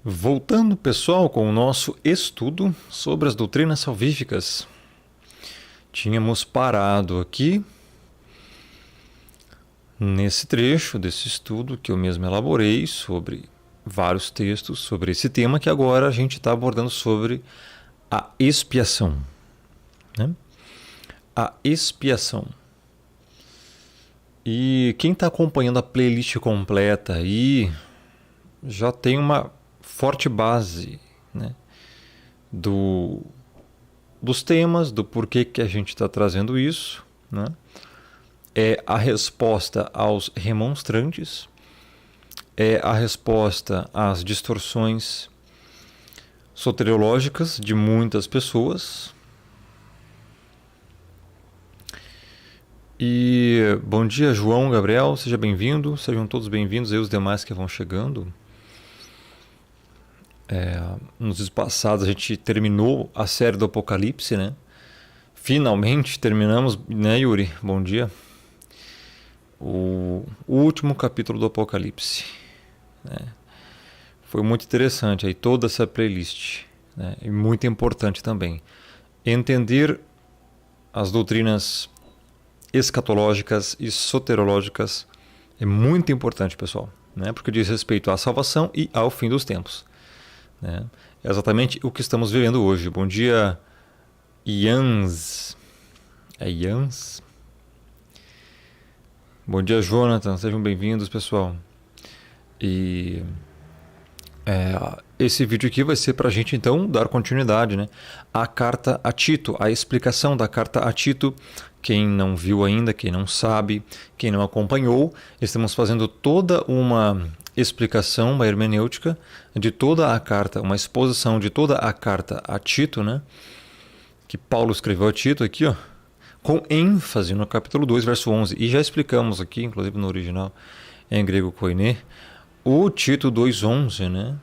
Voltando, pessoal, com o nosso estudo sobre as doutrinas salvíficas. Tínhamos parado aqui nesse trecho desse estudo que eu mesmo elaborei sobre vários textos sobre esse tema, que agora a gente está abordando sobre a expiação, né? A expiação. E quem está acompanhando a playlist completa aí já tem uma forte base, né, dos temas, do porquê que a gente está trazendo isso, né? É a resposta aos remonstrantes, é a resposta às distorções soteriológicas de muitas pessoas. E bom dia, João, Gabriel, seja bem-vindo, sejam todos bem-vindos e os demais que vão chegando. Nos dias passados a gente terminou a série do Apocalipse, né? Finalmente terminamos, né, Yuri? Bom dia. O último capítulo do Apocalipse, né? Foi muito interessante aí toda essa playlist, né? E muito importante também entender as doutrinas escatológicas e soterológicas. É muito importante, pessoal, né? Porque diz respeito à salvação e ao fim dos tempos, né? É exatamente o que estamos vivendo hoje. Bom dia, Ians. É Ians? Bom dia, Jonathan. Sejam bem-vindos, pessoal. E esse vídeo aqui vai ser para a gente, então, dar continuidade, né, à carta a Tito, a explicação da carta a Tito. Quem não viu ainda, quem não sabe, quem não acompanhou, estamos fazendo toda uma explicação, uma hermenêutica de toda a carta, uma exposição de toda a carta a Tito, né, que Paulo escreveu a Tito aqui, ó, com ênfase no capítulo 2, verso 11. E já explicamos aqui, inclusive no original, em grego koiné, o Tito 2,11, né?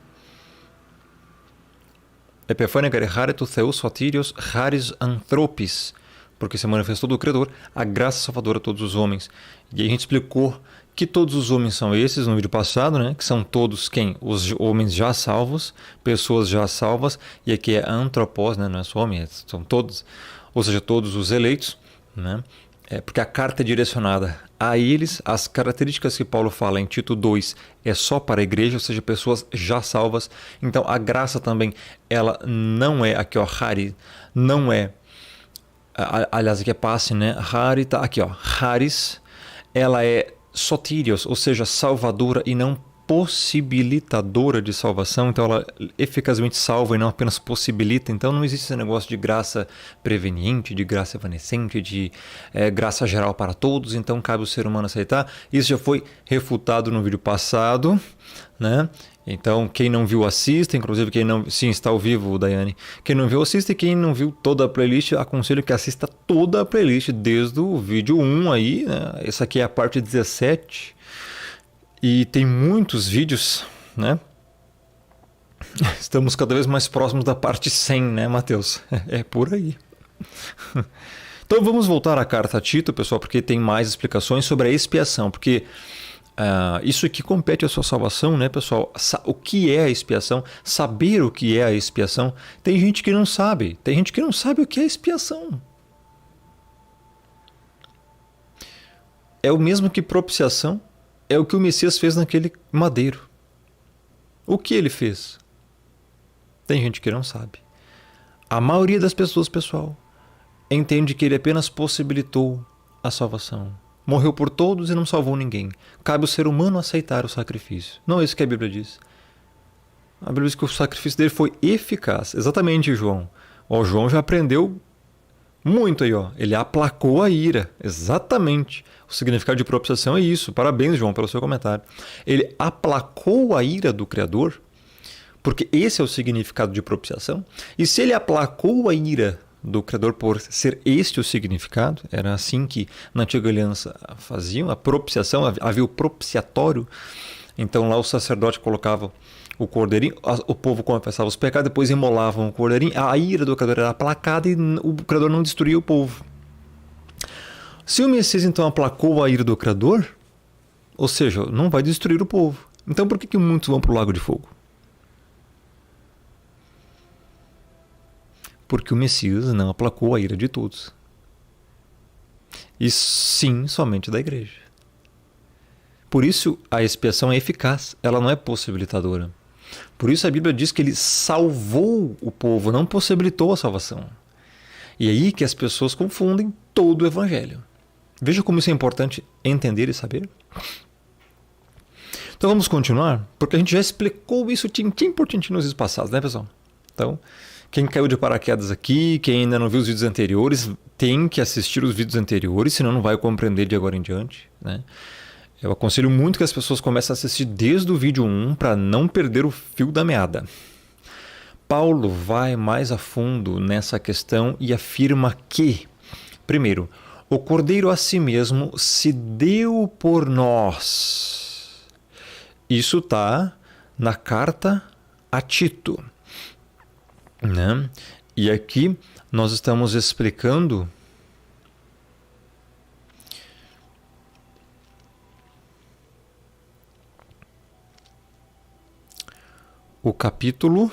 Epifânia tu theus sotírios haris anthropis, porque se manifestou do Criador a graça salvadora a todos os homens. E aí a gente explicou que todos os homens são esses no vídeo passado, né? Que são todos quem? Os homens já salvos, pessoas já salvas, e aqui é antropós, né? Não é só homem, são todos, ou seja, todos os eleitos, né? Porque a carta é direcionada a eles. As características que Paulo fala em Tito 2 é só para a igreja, ou seja, pessoas já salvas. Então a graça também, ela não é, aqui ó, Hari, não é, aliás aqui é passe, né? Hari tá aqui ó, Haris, ela é sotírios, ou seja, salvadora e não possibilitadora de salvação. Então ela eficazmente salva e não apenas possibilita. Então não existe esse negócio de graça preveniente, de graça evanescente, de graça geral para todos, então cabe o ser humano aceitar. Isso já foi refutado no vídeo passado, né? Então quem não viu, assista. Inclusive quem não... Sim, está ao vivo, Daiane. Quem não viu, assista. E quem não viu toda a playlist, aconselho que assista toda a playlist desde o vídeo 1 aí, né? Essa aqui é a parte 17. E tem muitos vídeos, né? Estamos cada vez mais próximos da parte 100, né, Mateus? É por aí. Então vamos voltar à carta a Tito, pessoal, porque tem mais explicações sobre a expiação. Porque isso aqui compete à sua salvação, né, pessoal? O que é a expiação? Saber o que é a expiação. Tem gente que não sabe. Tem gente que não sabe o que é expiação. É o mesmo que propiciação. É o que o Messias fez naquele madeiro. O que ele fez? Tem gente que não sabe. A maioria das pessoas, pessoal, entende que ele apenas possibilitou a salvação. Morreu por todos e não salvou ninguém. Cabe ao ser humano aceitar o sacrifício. Não é isso que a Bíblia diz. A Bíblia diz que o sacrifício dele foi eficaz. Exatamente, João. O João já aprendeu muito aí, ó. Ele aplacou a ira. Exatamente. O significado de propiciação é isso. Parabéns, João, pelo seu comentário. Ele aplacou a ira do Criador, porque esse é o significado de propiciação. E se ele aplacou a ira do Criador por ser este o significado, era assim que na Antiga Aliança faziam a propiciação, havia o propiciatório. Então lá o sacerdote colocava o cordeirinho, o povo confessava os pecados, depois imolavam o cordeirinho, a ira do Criador era aplacada e o Criador não destruía o povo. Se o Messias então aplacou a ira do Criador, ou seja, não vai destruir o povo. Então por que muitos vão para o lago de fogo? porque o Messias não aplacou a ira de todos. E sim, somente da igreja. Por isso a expiação é eficaz, ela não é possibilitadora. Por isso a Bíblia diz que ele salvou o povo, não possibilitou a salvação. E é aí que as pessoas confundem todo o evangelho. Veja como isso é importante entender e saber. Então vamos continuar, porque a gente já explicou isso tintim por tintim nos vídeos passados, né, pessoal? Então, quem caiu de paraquedas aqui, quem ainda não viu os vídeos anteriores, tem que assistir os vídeos anteriores, senão não vai compreender de agora em diante, né? Eu aconselho muito que as pessoas comecem a assistir desde o vídeo 1 para não perder o fio da meada. Paulo vai mais a fundo nessa questão e afirma que, primeiro, o Cordeiro a si mesmo se deu por nós. Isso está na carta a Tito, né? E aqui nós estamos explicando o capítulo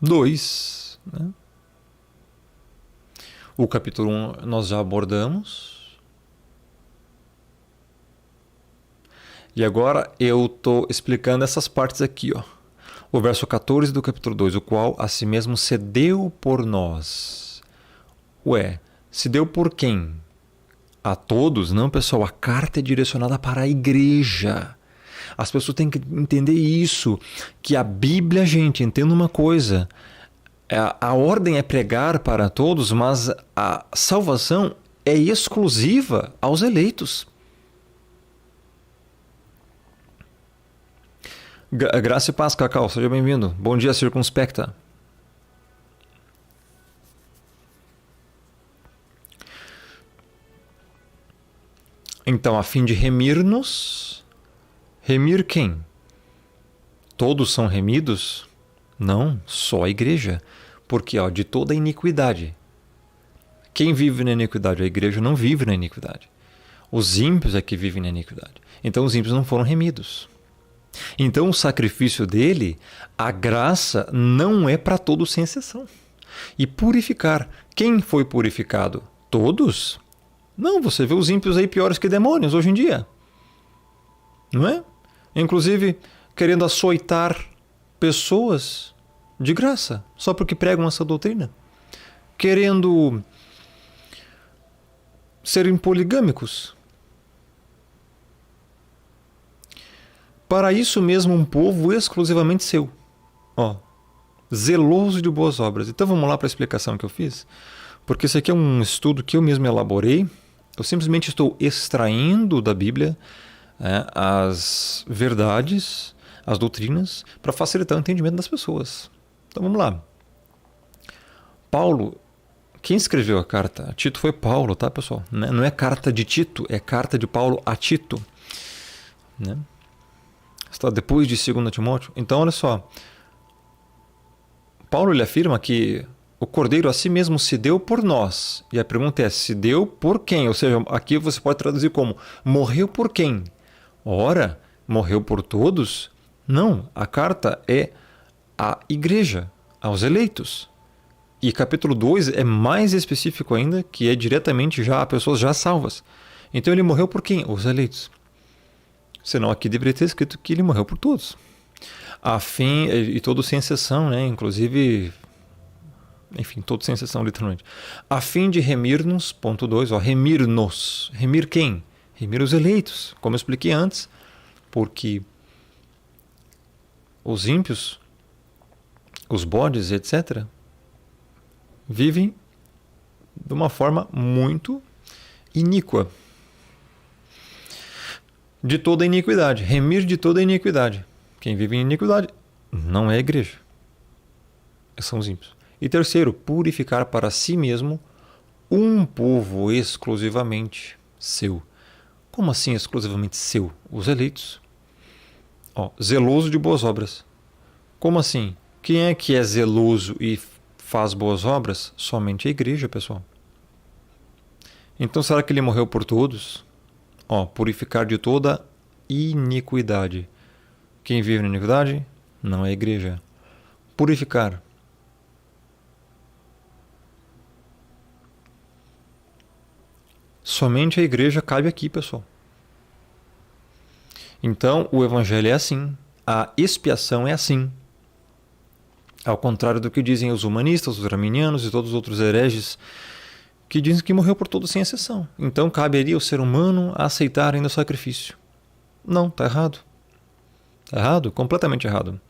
2, né? O capítulo 1 nós já abordamos. E agora eu estou explicando essas partes aqui, ó. O verso 14 do capítulo 2, o qual a si mesmo se deu por nós. Ué, se deu por quem? A todos? Não, pessoal, a carta é direcionada para a igreja. As pessoas têm que entender isso, que a Bíblia, gente, entenda uma coisa, a ordem é pregar para todos, mas a salvação é exclusiva aos eleitos. Graça e paz, Cacau, seja bem-vindo. Bom dia, circunspecta. Então, a fim de remir-nos, remir quem? Todos são remidos? Não, só a igreja. Porque, ó, de toda a iniquidade. Quem vive na iniquidade? A igreja não vive na iniquidade. Os ímpios é que vivem na iniquidade. Então, os ímpios não foram remidos. Então, o sacrifício dele, a graça, não é para todos sem exceção. E purificar. Quem foi purificado? Todos? Não, você vê os ímpios aí piores que demônios hoje em dia. Não é? Inclusive, querendo açoitar pessoas de graça, só porque pregam essa doutrina. Querendo serem poligâmicos. Para isso mesmo um povo exclusivamente seu. Ó, zeloso de boas obras. Então vamos lá para a explicação que eu fiz. Porque isso aqui é um estudo que eu mesmo elaborei. Eu simplesmente estou extraindo da Bíblia as verdades, as doutrinas, para facilitar o entendimento das pessoas. Então vamos lá. Paulo, quem escreveu a carta a Tito foi Paulo, tá, pessoal? Não é carta de Tito, é carta de Paulo a Tito, né? Está depois de 2 Timóteo. Então, olha só. Paulo ele afirma que o Cordeiro a si mesmo se deu por nós. E a pergunta é, se deu por quem? Ou seja, aqui você pode traduzir como, morreu por quem? Ora, morreu por todos? Não, a carta é à igreja, aos eleitos. E capítulo 2 é mais específico ainda, que é diretamente já a pessoas já salvas. Então ele morreu por quem? Os eleitos. Senão aqui deveria ter escrito que ele morreu por todos. A fim, e todos sem exceção, né? Inclusive, enfim, todos sem exceção, literalmente. A fim de remir-nos, ponto 2, remir-nos. Remir quem? Remir os eleitos, como eu expliquei antes, porque os ímpios, os bodes, etc., vivem de uma forma muito iníqua. De toda a iniquidade, remir de toda a iniquidade. Quem vive em iniquidade não é a igreja, são os ímpios. E terceiro, purificar para si mesmo um povo exclusivamente seu. Como assim exclusivamente seu? Os eleitos. Zeloso de boas obras. Como assim? Quem é que é zeloso e faz boas obras? Somente a igreja, pessoal. Então será que ele morreu por todos? Purificar de toda iniquidade. Quem vive na iniquidade? não é a igreja. Purificar. Somente a igreja cabe aqui, pessoal. Então, o evangelho é assim. A expiação é assim. Ao contrário do que dizem os humanistas, os arminianos e todos os outros hereges, que dizem que morreu por todos sem exceção. Então, caberia ao ser humano aceitar ainda o sacrifício. Não, está errado. Está errado, completamente errado.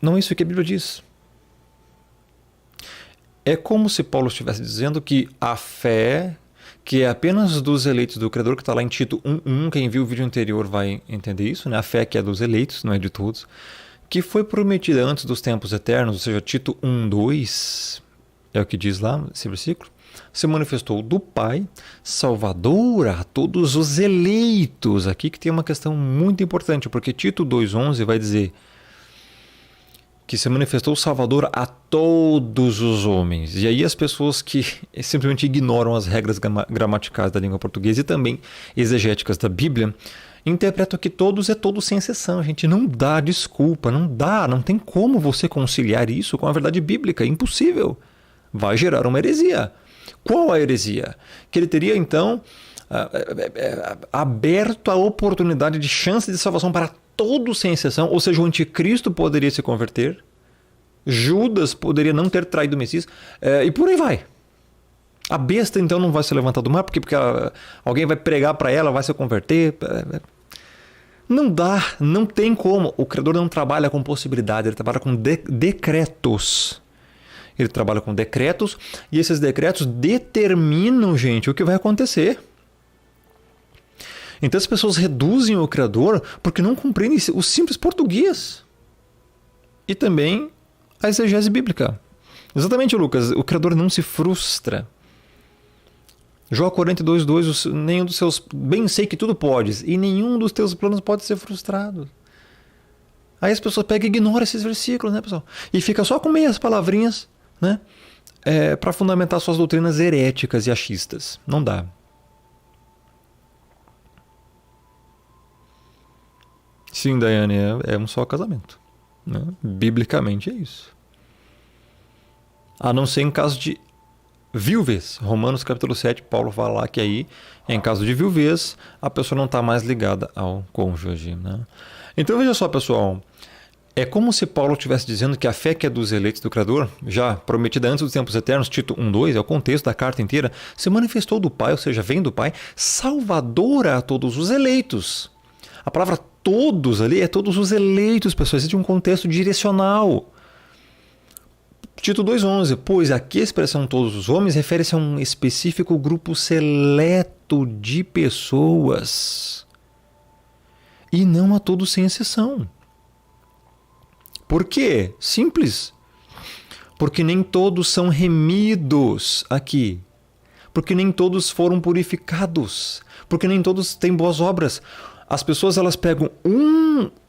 Não é isso que a Bíblia diz. É como se Paulo estivesse dizendo que a fé, que é apenas dos eleitos do Criador, que está lá em Tito 1.1, quem viu o vídeo anterior vai entender isso, né? A fé que é dos eleitos, não é de todos, que foi prometida antes dos tempos eternos, ou seja, Tito 1.2, é o que diz lá esse versículo, se manifestou do Pai, Salvador a todos os eleitos. Aqui que tem uma questão muito importante, porque Tito 2.11 vai dizer que se manifestou o Salvador a todos os homens. E aí as pessoas que simplesmente ignoram as regras gramaticais da língua portuguesa e também exegéticas da Bíblia, interpretam que todos é todos sem exceção. A gente não dá desculpa, não tem como você conciliar isso com a verdade bíblica, é impossível. Vai gerar uma heresia. Qual a heresia? Que ele teria então aberto a oportunidade de chance de salvação para todos sem exceção, ou seja, o anticristo poderia se converter, Judas poderia não ter traído o Messias, e por aí vai. A besta então não vai se levantar do mar, porque alguém vai pregar para ela, vai se converter. Não dá, não tem como. O Criador não trabalha com possibilidade, ele trabalha com decretos. Ele trabalha com decretos, e esses decretos determinam, gente, o que vai acontecer. Então as pessoas reduzem o Criador porque não compreendem o simples português. E também a exegese bíblica. Exatamente, Lucas, o Criador não se frustra. Jó 42:2, nenhum dos seus... Bem sei que tudo podes, e nenhum dos teus planos pode ser frustrado. Aí as pessoas pegam e ignoram esses versículos, né, pessoal? E fica só com meias palavrinhas, né? Para fundamentar suas doutrinas heréticas e achistas. Não dá. Sim, Daiane, é um só casamento. Né? Biblicamente é isso. A não ser em caso de viuvez. Romanos capítulo 7, Paulo fala lá que aí, em caso de viuvez, a pessoa não está mais ligada ao cônjuge. Né? Então veja só, pessoal. É como se Paulo estivesse dizendo que a fé que é dos eleitos do Criador, já prometida antes dos tempos eternos, Tito 1.2, é o contexto da carta inteira, se manifestou do Pai, ou seja, vem do Pai, salvadora a todos os eleitos. A palavra todos ali é todos os eleitos, pessoal. Existe um contexto direcional. Tito 2.11, pois aqui a expressão todos os homens refere-se a um específico grupo seleto de pessoas. E não a todos sem exceção. Por quê? Simples. Porque nem todos são remidos aqui. Porque nem todos foram purificados. Porque nem todos têm boas obras. As pessoas elas pegam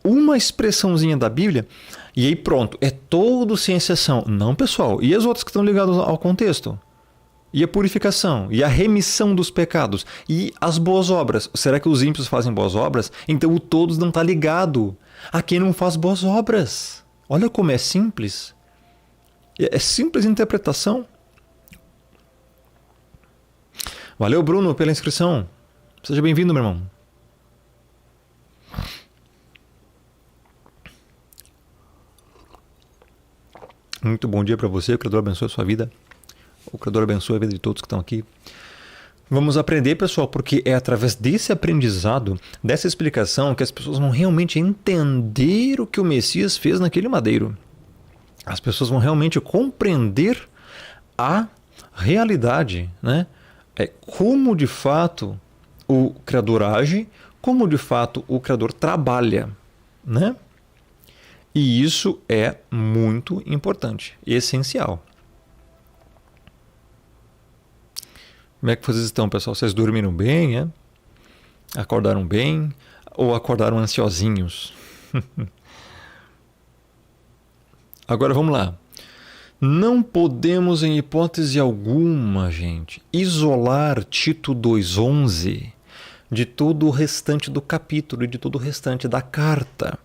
uma expressãozinha da Bíblia e aí pronto, é todo sem exceção. Não, pessoal. E as outras que estão ligadas ao contexto? E a purificação? E a remissão dos pecados? E as boas obras? Será que os ímpios fazem boas obras? Então o todos não está ligado a quem não faz boas obras. Olha como é simples. É simples interpretação. Valeu, Bruno, pela inscrição. Seja bem-vindo, meu irmão. Muito bom dia para você, o Criador abençoe a sua vida, o Criador abençoe a vida de todos que estão aqui. Vamos aprender, pessoal, porque é através desse aprendizado, dessa explicação, que as pessoas vão realmente entender o que o Messias fez naquele madeiro. As pessoas vão realmente compreender a realidade, né? Como de fato o Criador age, como de fato o Criador trabalha, né? E isso é muito importante, essencial. Como é que vocês estão, pessoal? Vocês dormiram bem, é? Acordaram bem ou acordaram ansiosinhos? Agora vamos lá. Não podemos, em hipótese alguma, gente, isolar Tito 2.11 de todo o restante do capítulo e de todo o restante da carta.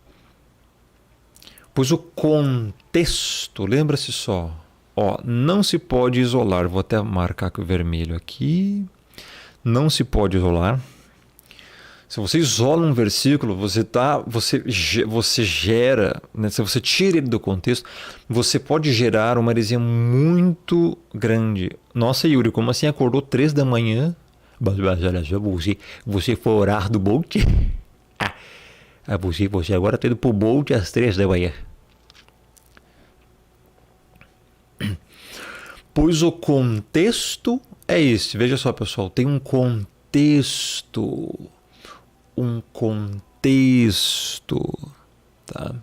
Pois o contexto, lembra-se só, ó, não se pode isolar, vou até marcar com o vermelho aqui, não se pode isolar. Se você isola um versículo, você gera, né? Se você tira ele do contexto, você pode gerar uma heresia muito grande. Nossa, Yuri, como assim acordou 3 da manhã? Mas olha só, você foi orar do Bolt? Você agora está indo pro Bolt às 3 da manhã. Pois o contexto é esse. Veja só, pessoal, tem um contexto. Um contexto, tá?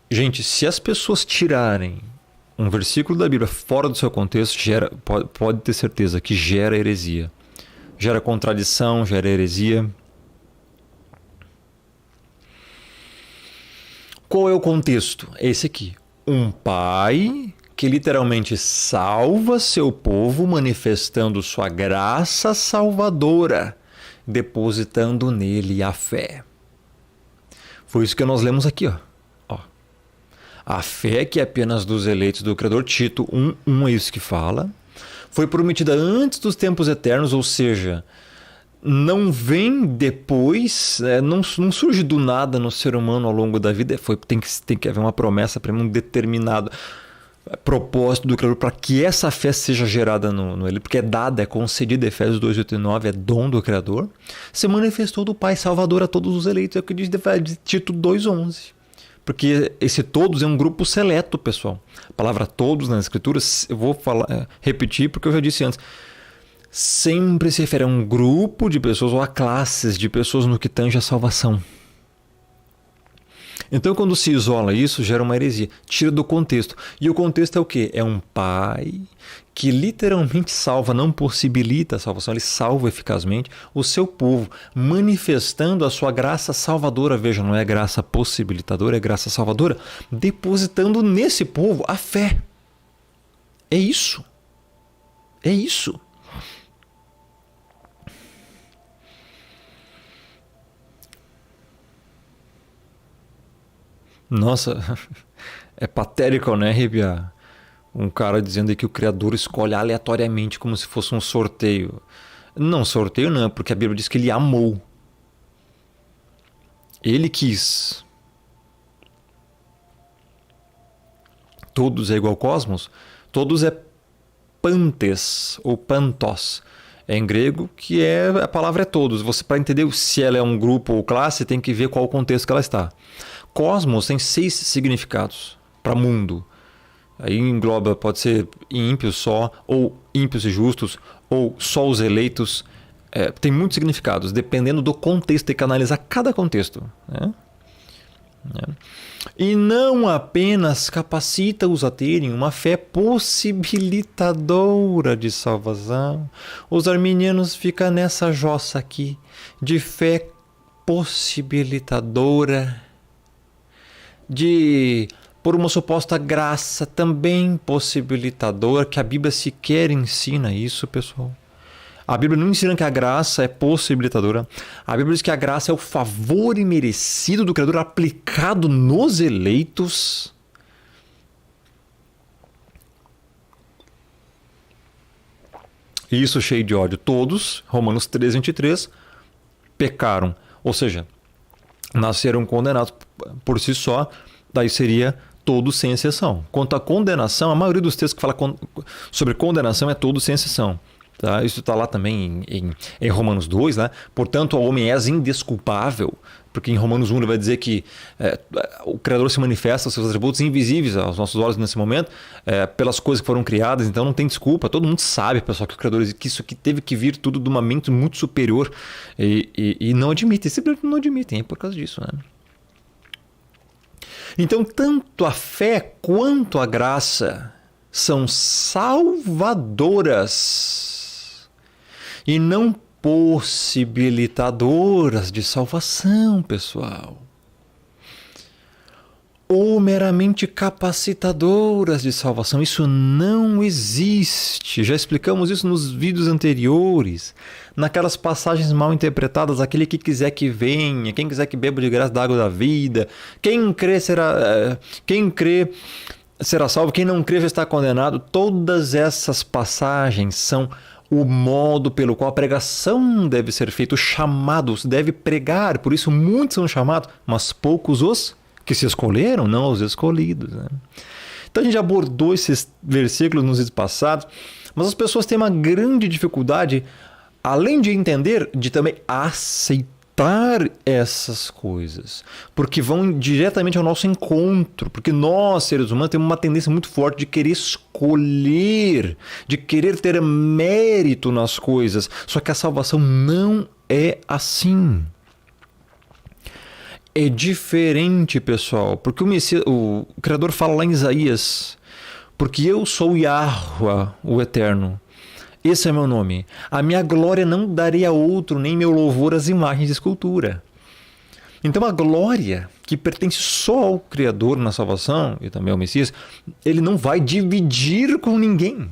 Gente, se as pessoas tirarem um versículo da Bíblia fora do seu contexto, pode ter certeza que gera heresia. Gera contradição, gera heresia. Qual é o contexto? É esse aqui. Um pai que literalmente salva seu povo manifestando sua graça salvadora, depositando nele a fé. Foi isso que nós lemos aqui, ó. A fé que é apenas dos eleitos do Criador, Tito 1, é isso que fala, foi prometida antes dos tempos eternos, ou seja, não vem depois, não surge do nada no ser humano ao longo da vida, tem que haver uma promessa para um determinado propósito do Criador para que essa fé seja gerada no ele, porque é dada, é concedida, Efésios 2:8-9, é dom do Criador, se manifestou do Pai Salvador a todos os eleitos, é o que diz Tito 2:11. Porque esse todos é um grupo seleto, pessoal. A palavra todos nas escrituras, eu vou repetir porque eu já disse antes, sempre se refere a um grupo de pessoas ou a classes de pessoas no que tange a salvação. Então, quando se isola isso, gera uma heresia. Tira do contexto. E o contexto é o quê? É um pai que literalmente salva, não possibilita a salvação, ele salva eficazmente o seu povo, manifestando a sua graça salvadora. Veja, não é graça possibilitadora, é graça salvadora, depositando nesse povo a fé. É isso. É isso. Nossa, é patético, né, Ribia? Um cara dizendo aí que o Criador escolhe aleatoriamente como se fosse um sorteio. Não, sorteio não, porque a Bíblia diz que ele amou. Ele quis. Todos é igual ao cosmos? Todos é pantes ou pantos. É em grego, que a palavra é todos. Você, para entender se ela é um grupo ou classe, tem que ver qual o contexto que ela está. Cosmos tem 6 significados para mundo. Aí engloba, pode ser ímpios só, ou ímpios e justos, ou só os eleitos. Tem muitos significados, dependendo do contexto, tem que analisar cada contexto. Né? E não apenas capacita-os a terem uma fé possibilitadora de salvação. Os arminianos ficam nessa jossa aqui, de fé possibilitadora, por uma suposta graça também possibilitadora, que a Bíblia sequer ensina isso, pessoal. A Bíblia não ensina que a graça é possibilitadora. A Bíblia diz que a graça é o favor imerecido do Criador aplicado nos eleitos. Isso cheio de ódio. Todos, Romanos 3:23, pecaram. Ou seja, nasceram condenados por si só, daí seria todos sem exceção. Quanto à condenação, a maioria dos textos que fala sobre condenação é todos sem exceção. Tá? Isso está lá também em Romanos 2, né? Portanto, o homem é indesculpável, porque em Romanos 1 ele vai dizer que o Criador se manifesta os seus atributos invisíveis aos nossos olhos nesse momento, pelas coisas que foram criadas, então não tem desculpa. Todo mundo sabe, pessoal, que o Criador, que isso aqui teve que vir tudo de uma mente muito superior e não admitem, simplesmente não admitem, é por causa disso, né? Então, tanto a fé quanto a graça são salvadoras e não possibilitadoras de salvação, pessoal. ou meramente capacitadoras de salvação. Isso não existe. Já explicamos isso nos vídeos anteriores. Naquelas passagens mal interpretadas, aquele que quiser que venha, quem quiser que beba de graça da água da vida, quem crê será salvo, quem não crê já está condenado. Todas essas passagens são o modo pelo qual a pregação deve ser feita, o chamado, se deve pregar. Por isso muitos são chamados, mas poucos os que se escolheram, não os escolhidos. Né? Então a gente abordou esses versículos nos vídeos passados, mas as pessoas têm uma grande dificuldade, além de entender, de também aceitar essas coisas, porque vão diretamente ao nosso encontro, porque nós, seres humanos, temos uma tendência muito forte de querer escolher, de querer ter mérito nas coisas, só que a salvação não é assim. É diferente, pessoal, porque o Criador fala lá em Isaías, porque eu sou Yahweh, o Eterno. Esse é meu nome. A minha glória não darei a outro, nem meu louvor às imagens de escultura. Então a glória que pertence só ao Criador na salvação, e também ao Messias, ele não vai dividir com ninguém.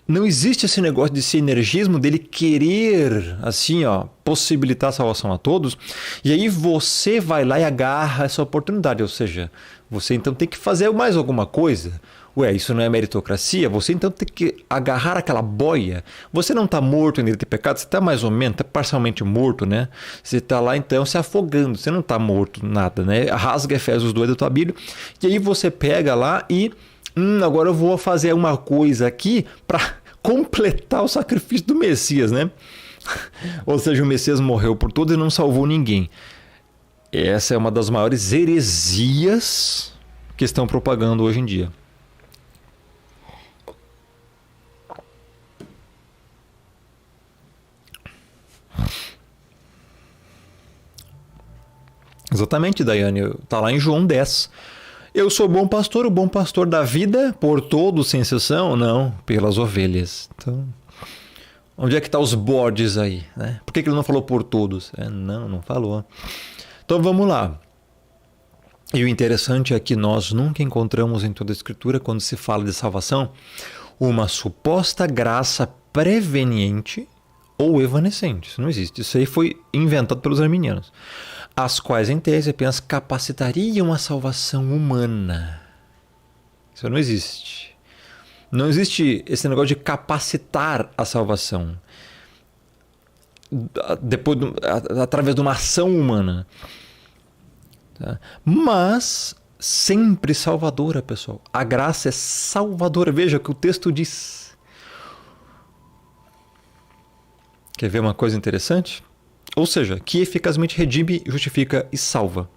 Não existe esse negócio de sinergismo dele querer, assim, possibilitar a salvação a todos. E aí você vai lá e agarra essa oportunidade. Ou seja, você então tem que fazer mais alguma coisa. Ué, isso não é meritocracia? Você então tem que agarrar aquela boia. Você não está morto em ter pecado, você está mais ou menos, está parcialmente morto, né? Você está lá então se afogando, você não está morto nada, né? Rasga Efésios 2 da tua Bíblia. E aí você pega lá e... agora eu vou fazer uma coisa aqui para completar o sacrifício do Messias, né? Ou seja, o Messias morreu por todos e não salvou ninguém. Essa é uma das maiores heresias que estão propagando hoje em dia. Exatamente, Daiane. Está lá em João 10. Eu sou bom pastor, o bom pastor da vida por todos, sem exceção? Não, pelas ovelhas. Então, onde é que estão os bodes aí? Né? Por que ele não falou por todos? Não falou. Então vamos lá. E o interessante é que nós nunca encontramos em toda a Escritura, quando se fala de salvação, uma suposta graça preveniente ou evanescente. Isso não existe. Isso aí foi inventado pelos arminianos. As quais, em tese, apenas capacitariam a salvação humana. Isso não existe. Não existe esse negócio de capacitar a salvação através de uma ação humana. Tá? Mas sempre salvadora, pessoal. A graça é salvadora. Veja o que o texto diz. Quer ver uma coisa interessante? Ou seja, que eficazmente redime, justifica e salva.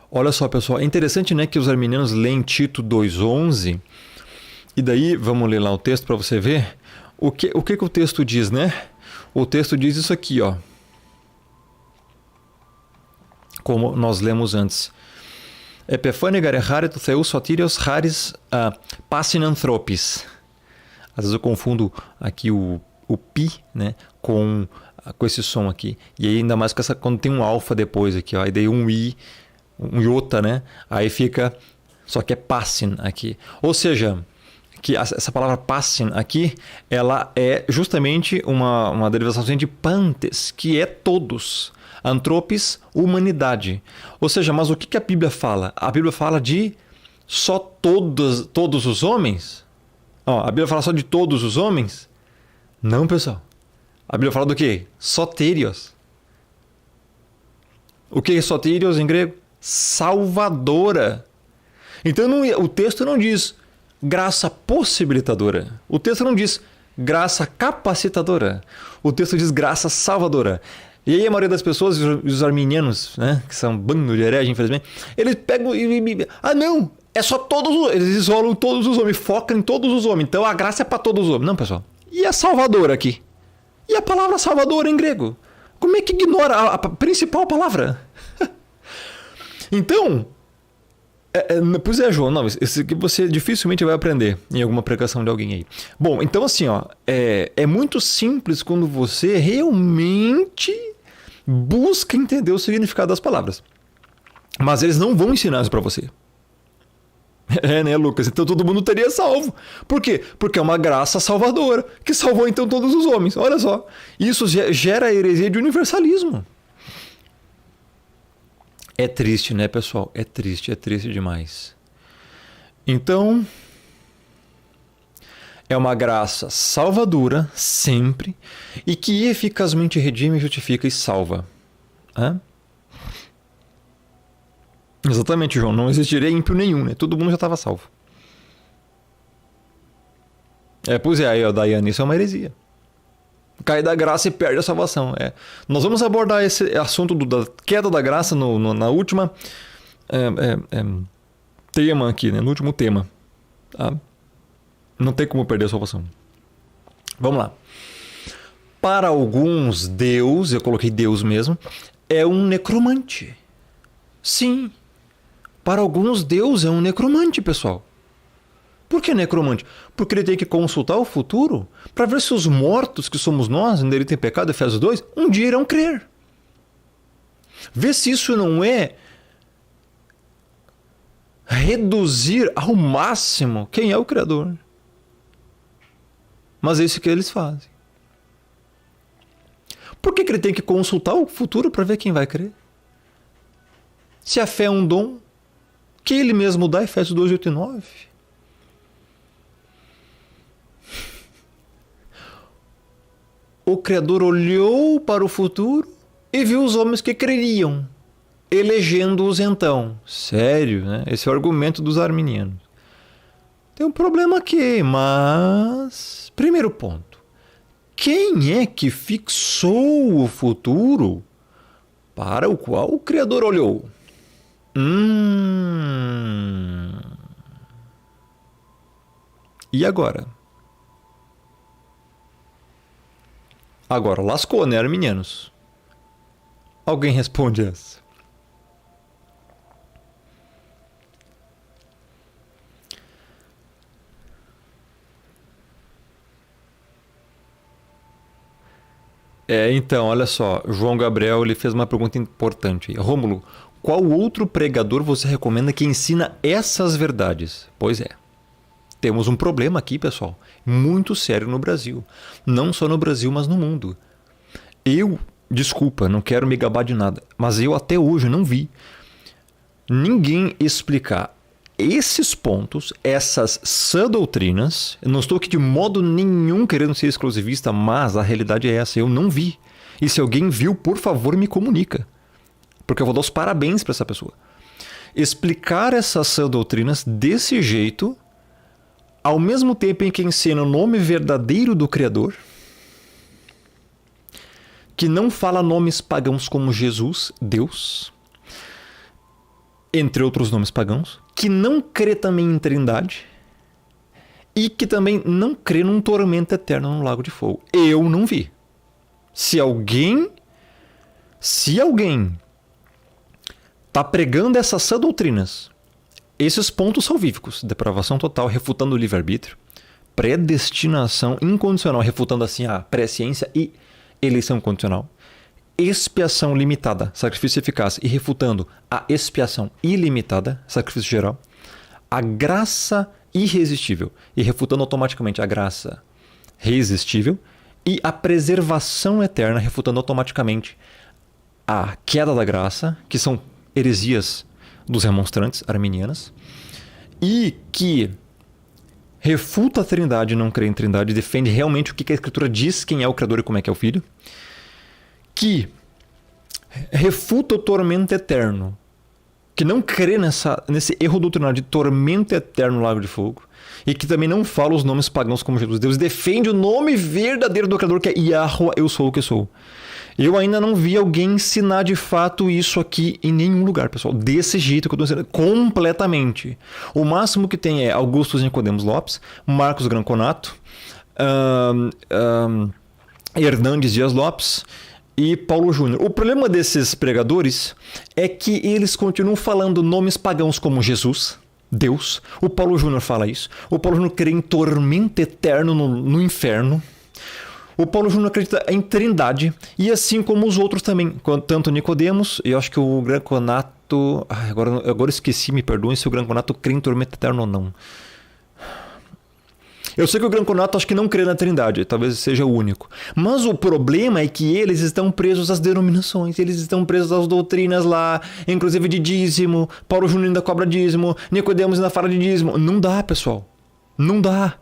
Olha só, pessoal, é interessante, né, que os arminianos leem Tito 2,11, e daí, vamos ler lá o texto para você ver o que o texto diz, né? O texto diz isso aqui, como nós lemos antes. Epefane garechare tu theus sotirios raris passinanthropis. Às vezes eu confundo aqui o pi, né, com esse som aqui. E aí, ainda mais quando tem um alfa depois aqui, aí daí um i, um iota, né? Aí fica, só que é passin aqui. Ou seja, que essa palavra passin aqui, ela é justamente uma derivação de pantes, que é todos. Anthropis, humanidade. Ou seja, mas o que a Bíblia fala? A Bíblia fala de só todos os homens? A Bíblia fala só de todos os homens? Não, pessoal. A Bíblia fala do quê? Soterios. O que é soterios em grego? Salvadora. Então o texto não diz graça possibilitadora. O texto não diz graça capacitadora. O texto diz graça salvadora. E aí a maioria das pessoas, os arminianos, né, que são bando de herege, infelizmente, eles pegam e... não, é só todos, eles isolam todos os homens, focam em todos os homens. Então a graça é para todos os homens. Não, pessoal. E a salvadora aqui? E a palavra salvador em grego? Como é que ignora a principal palavra? Então, pois é, João, não, isso que você dificilmente vai aprender em alguma pregação de alguém aí. Bom, então assim, é muito simples quando você realmente busca entender o significado das palavras. Mas eles não vão ensinar isso para você. É, né, Lucas? Então todo mundo teria salvo. Por quê? Porque é uma graça salvadora, que salvou então todos os homens. Olha só. Isso gera a heresia de universalismo. É triste, né, pessoal? É triste demais. Então, é uma graça salvadora, sempre, e que eficazmente redime, justifica e salva. Hã? Exatamente, João. Não existiria ímpio nenhum, né? Todo mundo já estava salvo. Pois é, aí, ó, Daiane, isso é uma heresia. Cai da graça e perde a salvação. Nós vamos abordar esse assunto da queda da graça na última tema aqui, né? No último tema. Tá? Não tem como perder a salvação. Vamos lá. Para alguns, Deus, eu coloquei Deus mesmo, é um necromante. Sim. Para alguns, Deus é um necromante, pessoal. Por que necromante? Porque ele tem que consultar o futuro para ver se os mortos, que somos nós, ainda ele tem pecado, Efésios 2, um dia irão crer. Vê se isso não é reduzir ao máximo quem é o Criador. Mas é isso que eles fazem. Por que ele tem que consultar o futuro para ver quem vai crer? Se a fé é um dom que ele mesmo dá, Efésios 2, 8 e 9. O Criador olhou para o futuro e viu os homens que creriam, elegendo-os então. Sério, né? Esse é o argumento dos arminianos. Tem um problema aqui, mas... Primeiro ponto. Quem é que fixou o futuro para o qual o Criador olhou? E agora? Agora lascou, né, arminianos? Alguém responde essa? Então, olha só, João Gabriel ele fez uma pergunta importante. Rômulo, qual outro pregador você recomenda que ensina essas verdades? Pois é. Temos um problema aqui, pessoal, muito sério no Brasil. Não só no Brasil, mas no mundo. Desculpa, não quero me gabar de nada, mas eu até hoje não vi ninguém explicar esses pontos, essas sã doutrinas. Eu não estou aqui de modo nenhum querendo ser exclusivista, mas a realidade é essa, eu não vi. E se alguém viu, por favor, me comunica. Porque eu vou dar os parabéns para essa pessoa. Explicar essas sã doutrinas desse jeito, ao mesmo tempo em que ensina o nome verdadeiro do Criador, que não fala nomes pagãos como Jesus, Deus, entre outros nomes pagãos, que não crê também em Trindade e que também não crê num tormento eterno no lago de fogo. Eu não vi. Se alguém está pregando essas sã doutrinas, esses pontos salvíficos, depravação total, refutando o livre-arbítrio, predestinação incondicional, refutando assim a presciência e eleição condicional, expiação limitada, sacrifício eficaz, e refutando a expiação ilimitada, sacrifício geral, a graça irresistível, e refutando automaticamente a graça resistível, e a preservação eterna, refutando automaticamente a queda da graça, que são heresias dos remonstrantes arminianas, e que refuta a Trindade, não crê em Trindade, defende realmente o que a Escritura diz, quem é o Criador e como é que é o Filho, que refuta o tormento eterno, que não crê nesse erro doutrinário de tormento eterno no lago de fogo, e que também não fala os nomes pagãos como Jesus. Deus defende o nome verdadeiro do Criador, que é Yahweh, eu sou o que sou. Eu ainda não vi alguém ensinar de fato isso aqui em nenhum lugar, pessoal. Desse jeito que eu estou ensinando, completamente. O máximo que tem é Augusto Nicodemos Lopes, Marcos Granconato, Hernandes Dias Lopes e Paulo Júnior. O problema desses pregadores é que eles continuam falando nomes pagãos como Jesus, Deus. O Paulo Júnior fala isso. O Paulo Júnior crê em tormento eterno no inferno. O Paulo Júnior acredita em trindade, e assim como os outros também, tanto Nicodemos, e eu acho que o Granconato... Agora eu esqueci, me perdoem se o Granconato crê em tormento eterno ou não. Eu sei que o Granconato acho que não crê na trindade, talvez seja o único. Mas o problema é que eles estão presos às denominações, eles estão presos às doutrinas lá, inclusive de dízimo. Paulo Júnior ainda cobra dízimo, Nicodemos ainda fala de dízimo. Não dá, pessoal. Não dá.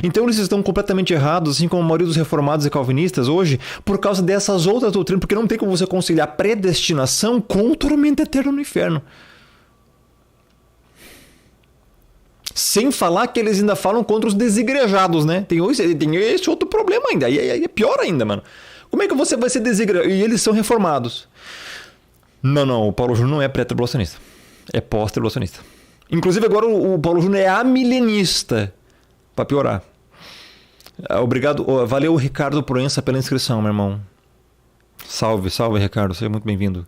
Então eles estão completamente errados, assim como a maioria dos reformados e calvinistas hoje, por causa dessas outras doutrinas, porque não tem como você conciliar predestinação com o tormento eterno no inferno. Sem falar que eles ainda falam contra os desigrejados, né? Tem esse outro problema ainda. Aí é pior ainda, mano. Como é que você vai ser desigrejado? E eles são reformados. Não. O Paulo Júnior não é pré-tribulacionista. É pós-tribulacionista. Inclusive agora o Paulo Júnior é amilenista. Pra piorar. Obrigado. Valeu, Ricardo Proença, pela inscrição, meu irmão. Salve, Ricardo. Seja muito bem-vindo.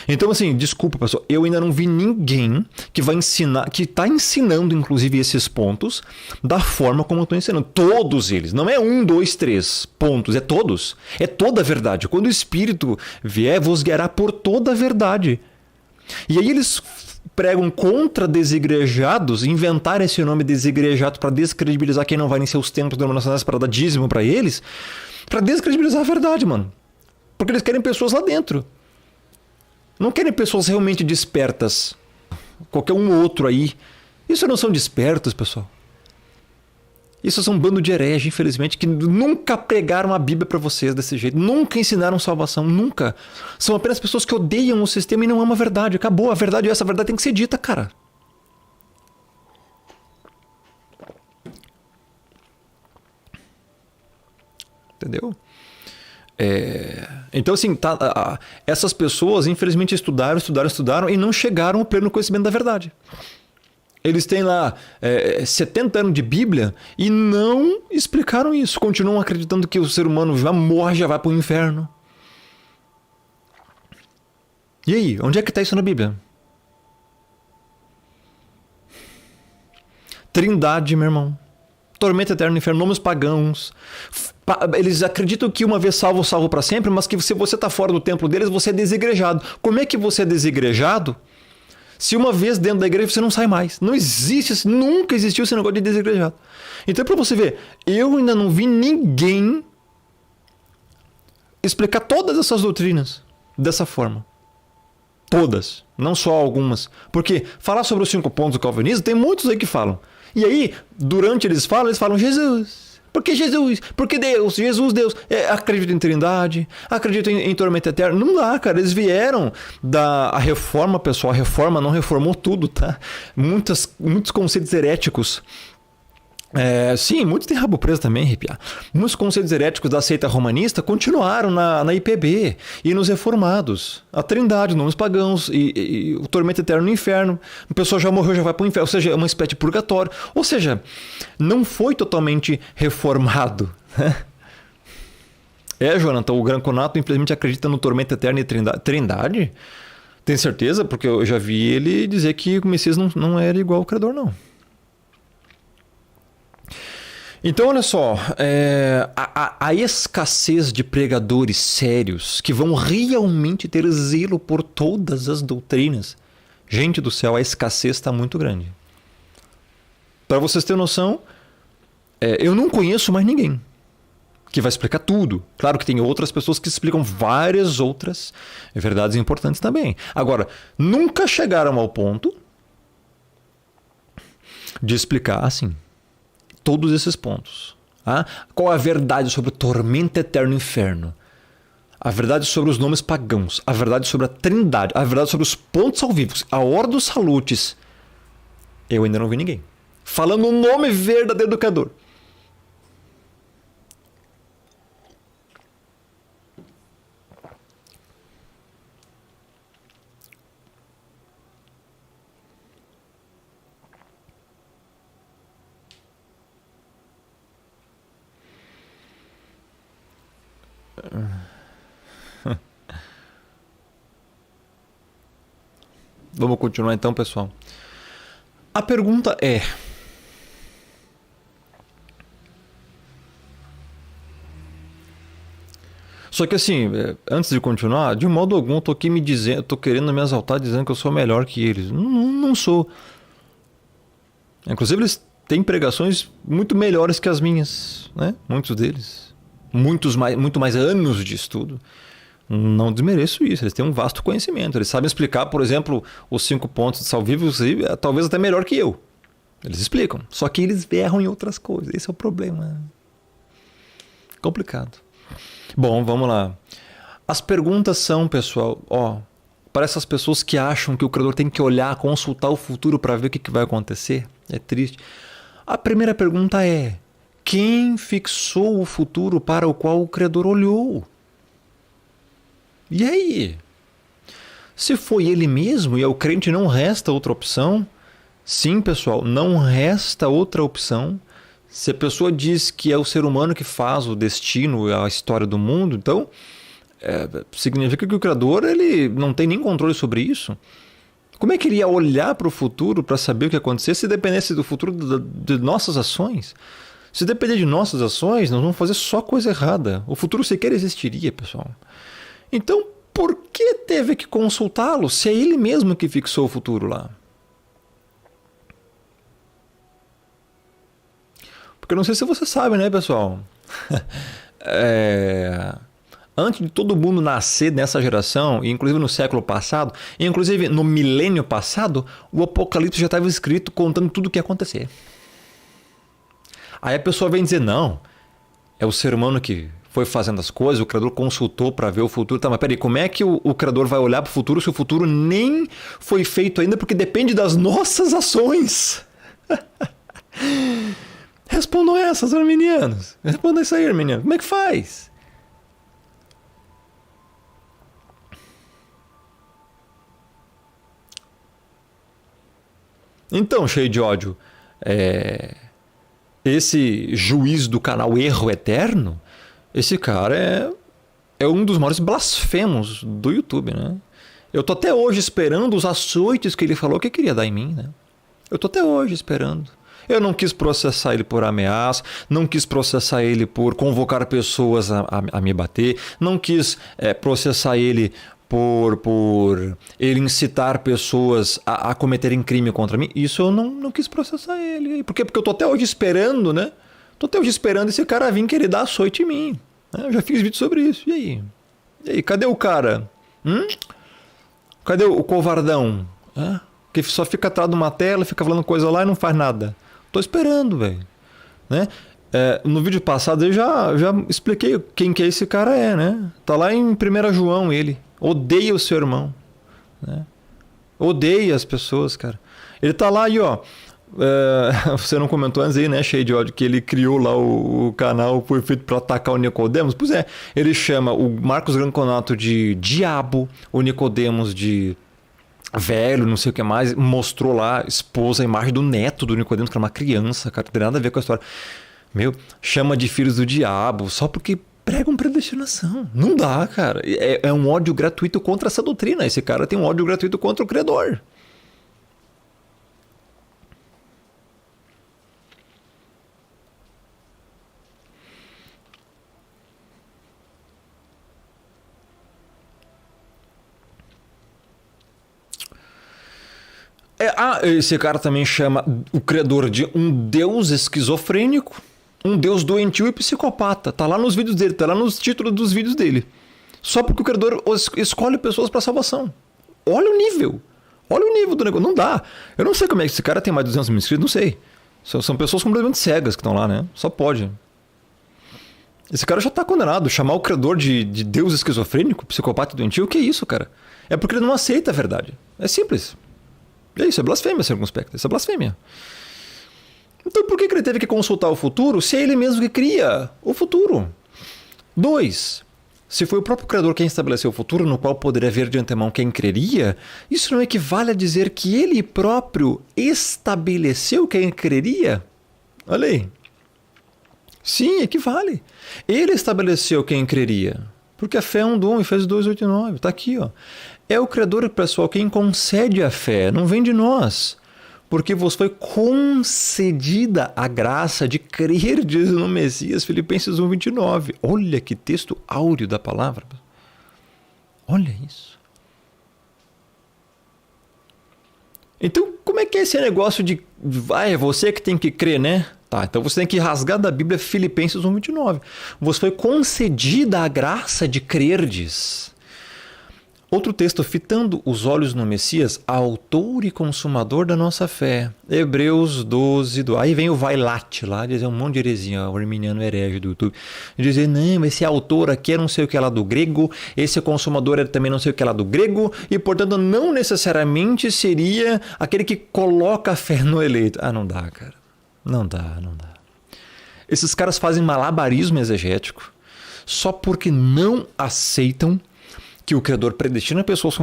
Então, assim, desculpa, pessoal. Eu ainda não vi ninguém que vai ensinar, que está ensinando, inclusive, esses pontos da forma como eu estou ensinando. Todos eles. Não é 1, 2, 3 pontos. É todos. É toda a verdade. Quando o Espírito vier, vos guiará por toda a verdade. E aí eles pregam contra desigrejados, inventaram esse nome desigrejado para descredibilizar quem não vai em seus templos denominacionais para dar dízimo para eles, para descredibilizar a verdade, mano. Porque eles querem pessoas lá dentro. Não querem pessoas realmente despertas. Qualquer um outro aí. Isso não são despertos, pessoal. Isso são um bando de herege, infelizmente, que nunca pregaram a Bíblia para vocês desse jeito. Nunca ensinaram salvação. Nunca. São apenas pessoas que odeiam o sistema e não amam a verdade. Acabou. A verdade é essa. A verdade tem que ser dita, cara. Entendeu? Então, assim, essas pessoas, infelizmente, estudaram e não chegaram ao pleno conhecimento da verdade. Eles têm lá 70 anos de Bíblia e não explicaram isso. Continuam acreditando que o ser humano já morre, já vai para o inferno. E aí, onde é que está isso na Bíblia? Trindade, meu irmão. Tormento eterno no inferno, nomes pagãos. Eles acreditam que uma vez salvo, salvo para sempre, mas que se você está fora do templo deles, você é desigrejado. Como é que você é desigrejado se uma vez dentro da igreja você não sai mais? Não existe, nunca existiu esse negócio de desigrejado. Então, para você ver, eu ainda não vi ninguém explicar todas essas doutrinas dessa forma. Todas, não só algumas. Porque falar sobre os 5 pontos do calvinismo, tem muitos aí que falam. E aí, durante eles falam Jesus. Por que Jesus? Porque Deus, Jesus, Deus. Acredito em trindade, acredito em tormento eterno. Não dá, cara. Eles vieram da reforma, pessoal. A reforma não reformou tudo, tá? Muitos conceitos heréticos. Sim, muitos têm rabo preso também, arrepiar. Muitos conceitos heréticos da seita romanista continuaram na IPB e nos reformados. A trindade, nomes pagãos e o tormento eterno no inferno. A pessoa já morreu, já vai para o inferno. Ou seja, é uma espécie de purgatório. Ou seja, não foi totalmente reformado. Jonathan, o Granconato infelizmente acredita no tormento eterno e trindade? Tem certeza? Porque eu já vi ele dizer que o Messias não era igual ao Criador, não. Então, olha só, a escassez de pregadores sérios que vão realmente ter zelo por todas as doutrinas. Gente do céu, a escassez está muito grande. Para vocês terem noção, eu não conheço mais ninguém que vai explicar tudo. Claro que tem outras pessoas que explicam várias outras verdades importantes também. Agora, nunca chegaram ao ponto de explicar assim todos esses pontos. Tá? Qual a verdade sobre o tormento eterno no inferno? A verdade sobre os nomes pagãos. A verdade sobre a trindade. A verdade sobre os pontos salvíficos. A ordem dos salutes. Eu ainda não vi ninguém falando o nome verdadeiro do Criador. Vamos continuar então, pessoal. A pergunta é: Só que assim, antes de continuar, de modo algum eu tô aqui me dizendo, tô querendo me exaltar dizendo que eu sou melhor que eles. Não, não sou. Inclusive eles têm pregações muito melhores que as minhas, né? Muitos deles. Muito mais anos de estudo. Não desmereço isso, eles têm um vasto conhecimento. Eles sabem explicar, por exemplo, os 5 pontos de salvífico, talvez até melhor que eu. Eles explicam. Só que eles erram em outras coisas. Esse é o problema. Complicado. Bom, vamos lá. As perguntas são, pessoal, para essas pessoas que acham que o Criador tem que olhar, consultar o futuro para ver o que vai acontecer. É triste. A primeira pergunta é: quem fixou o futuro para o qual o Criador olhou? E aí? Se foi ele mesmo e ao crente não resta outra opção, sim, pessoal, não resta outra opção. Se a pessoa diz que é o ser humano que faz o destino, a história do mundo, então significa que o Criador ele não tem nem controle sobre isso. Como é que ele ia olhar para o futuro para saber o que ia acontecer se dependesse do futuro de nossas ações? Se depender de nossas ações, nós vamos fazer só coisa errada. O futuro sequer existiria, pessoal. Então, por que teve que consultá-lo se é ele mesmo que fixou o futuro lá? Porque eu não sei se você sabe, né, pessoal? Antes de todo mundo nascer nessa geração, inclusive no século passado, inclusive no milênio passado, o Apocalipse já estava escrito contando tudo o que ia acontecer. Aí a pessoa vem dizer, não, é o ser humano que foi fazendo as coisas, o Criador consultou para ver o futuro. Tá, mas peraí, como é que o Criador vai olhar para o futuro se o futuro nem foi feito ainda, porque depende das nossas ações? Respondam essas, arminianos. Respondam isso aí, arminianos. Como é que faz? Então, cheio de ódio, esse juiz do canal Erro Eterno, esse cara é um dos maiores blasfemos do YouTube, né? Eu tô até hoje esperando os açoites que ele falou que queria dar em mim, né? Eu tô até hoje esperando. Eu não quis processar ele por ameaça, não quis processar ele por convocar pessoas a me bater, não quis processar ele por ele incitar pessoas a cometerem crime contra mim. Isso eu não quis processar ele. Por quê? Porque eu tô até hoje esperando, né? Tô até hoje esperando esse cara vir querer dar açoite em mim. Eu já fiz vídeo sobre isso. E aí? E aí? Cadê o cara? Cadê o covardão? Que só fica atrás de uma tela, fica falando coisa lá e não faz nada. Tô esperando, velho. Né? No vídeo passado eu já expliquei quem que esse cara né? Tá lá em 1 João ele. Odeia o seu irmão. Né? Odeia as pessoas, cara. Ele tá lá aí, ó. Você não comentou antes aí, né? Cheio de ódio, que ele criou lá o canal, foi feito para atacar o Nicodemos. Pois é, ele chama o Marcos Granconato de diabo, o Nicodemos de velho, não sei o que mais, mostrou lá, expôs a imagem do neto do Nicodemos, que era uma criança, cara, não tem nada a ver com a história. Chama de filhos do diabo, só porque pregam predestinação. Não dá, cara. É um ódio gratuito contra essa doutrina. Esse cara tem um ódio gratuito contra o Criador. Esse cara também chama o Criador de um Deus esquizofrênico, um Deus doentio e psicopata. Tá lá nos vídeos dele, tá lá nos títulos dos vídeos dele. Só porque o Criador escolhe pessoas para salvação. Olha o nível. Olha o nível do negócio. Não dá. Eu não sei como é que esse cara tem mais de 200 mil inscritos, não sei. São pessoas completamente cegas que estão lá, né? Só pode. Esse cara já tá condenado. Chamar o Criador de Deus esquizofrênico, psicopata e doentio, o que é isso, cara? É porque ele não aceita a verdade. É simples. Isso é blasfêmia circunspecta, isso é blasfêmia. Então por que ele teve que consultar o futuro se é ele mesmo que cria o futuro? 2. Se foi o próprio Criador quem estabeleceu o futuro, no qual poderia ver de antemão quem creria, isso não equivale a dizer que ele próprio estabeleceu quem creria? Olha aí. Sim, equivale. Ele estabeleceu quem creria. Porque a fé é um dom, Efésios 2, 8 e 9. Está aqui, ó. É o Criador, pessoal, quem concede a fé, não vem de nós. porque vos foi concedida a graça de crerdes no Messias, Filipenses 1:29. Olha que texto áureo da palavra. Olha isso. Então, como é que é esse negócio de é você que tem que crer, né? Tá, então você tem que rasgar da Bíblia Filipenses 1:29. Vos foi concedida a graça de crerdes. Outro texto, fitando os olhos no Messias, autor e consumador da nossa fé. Hebreus 12. Aí vem o Vailate lá, dizer um monte de heresia, o arminiano herege do YouTube. Dizer, não, esse autor aqui era não sei o que lá do grego, esse consumador era também não sei o que lá do grego, e portanto não necessariamente seria aquele que coloca a fé no eleito. Ah, não dá, cara. Não dá. Esses caras fazem malabarismo exegético só porque não aceitam que o Criador predestina pessoas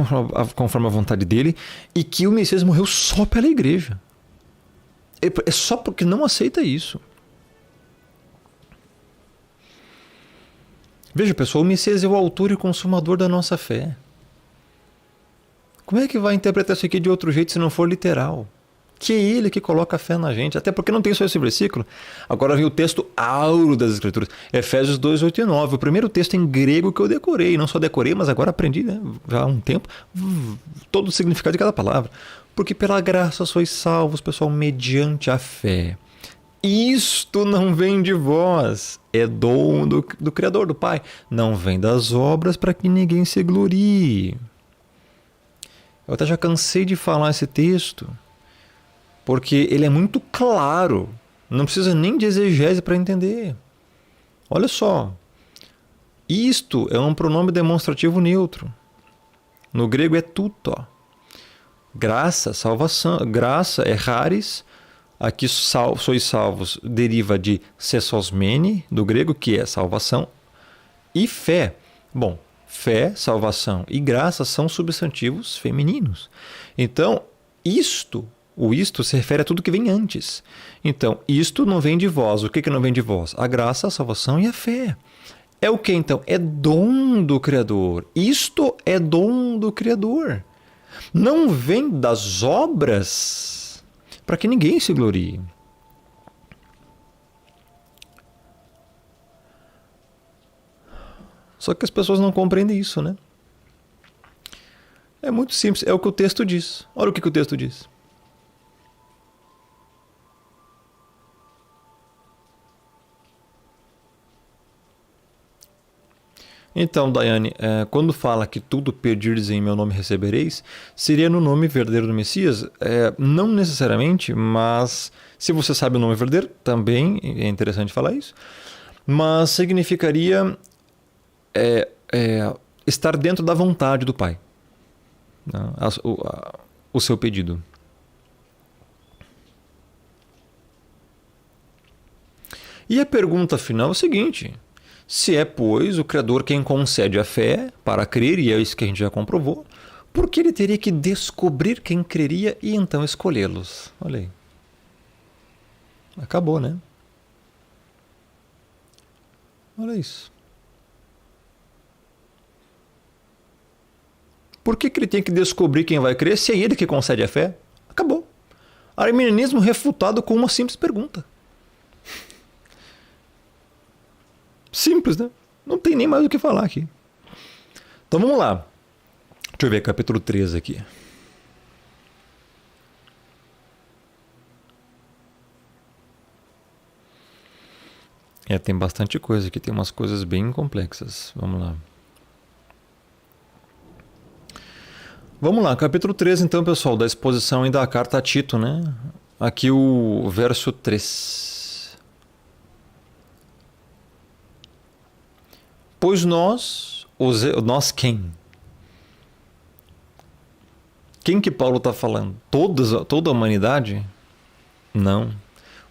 conforme a vontade dele e que o Messias morreu só pela igreja. É só porque não aceita isso. Veja, pessoal, o Messias é o autor e consumador da nossa fé. Como é que vai interpretar isso aqui de outro jeito se não for literal? Que é ele que coloca a fé na gente, até porque não tem só esse versículo. Agora vem o texto áureo das Escrituras, Efésios 2, 8 e 9, o primeiro texto em grego que eu decorei, não só decorei, mas agora aprendi, né, já há um tempo, todo o significado de cada palavra. Porque pela graça sois salvos, pessoal, mediante a fé. Isto não vem de vós, é dom do Criador, do Pai. Não vem das obras para que ninguém se glorie. Eu até já cansei de falar esse texto, porque ele é muito claro. Não precisa nem de exegese para entender. Olha só. Isto é um pronome demonstrativo neutro. No grego é tuto. Graça, salvação. Graça é charis. Aqui sois salvos deriva de sesosmene, do grego, que é salvação. E fé. Bom, fé, salvação e graça são substantivos femininos. Então, o isto se refere a tudo que vem antes. Então, isto não vem de vós. O que não vem de vós? A graça, a salvação e a fé. É o que então? É dom do Criador. Isto é dom do Criador. Não vem das obras para que ninguém se glorie. Só que as pessoas não compreendem isso, né? É muito simples. É o que o texto diz. Olha o que o texto diz. Então, Daiane, quando fala que tudo pedirdes em meu nome recebereis, seria no nome verdadeiro do Messias? Não necessariamente, mas se você sabe o nome verdadeiro, também é interessante falar isso. Mas significaria estar dentro da vontade do Pai, né? O seu pedido. E a pergunta final é o seguinte: se é, pois, o Criador quem concede a fé para crer, e é isso que a gente já comprovou, por que ele teria que descobrir quem creria e então escolhê-los? Olha aí. Acabou, né? Olha isso. Por que ele tem que descobrir quem vai crer se é ele que concede a fé? Acabou. Arminianismo refutado com uma simples pergunta. Simples, né? Não tem nem mais o que falar aqui. Então vamos lá. Deixa eu ver, capítulo 13 aqui. Tem bastante coisa aqui, tem umas coisas bem complexas. Vamos lá. Vamos lá, capítulo 13 então, pessoal, da exposição e da carta a Tito, né? Aqui o verso 3. Pois nós quem? Quem que Paulo está falando? Toda a humanidade? Não.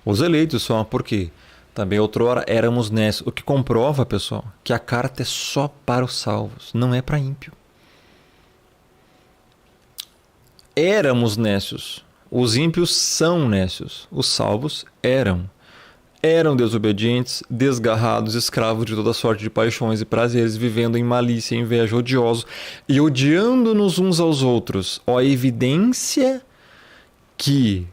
Os eleitos são, por quê? Também outrora éramos nécios. O que comprova, pessoal, que a carta é só para os salvos, não é para ímpio. Éramos nécios. Os ímpios são nécios. Os salvos eram. Eram desobedientes, desgarrados, escravos de toda sorte de paixões e prazeres, vivendo em malícia e inveja, odiosos e odiando-nos uns aos outros. Ó, a evidência que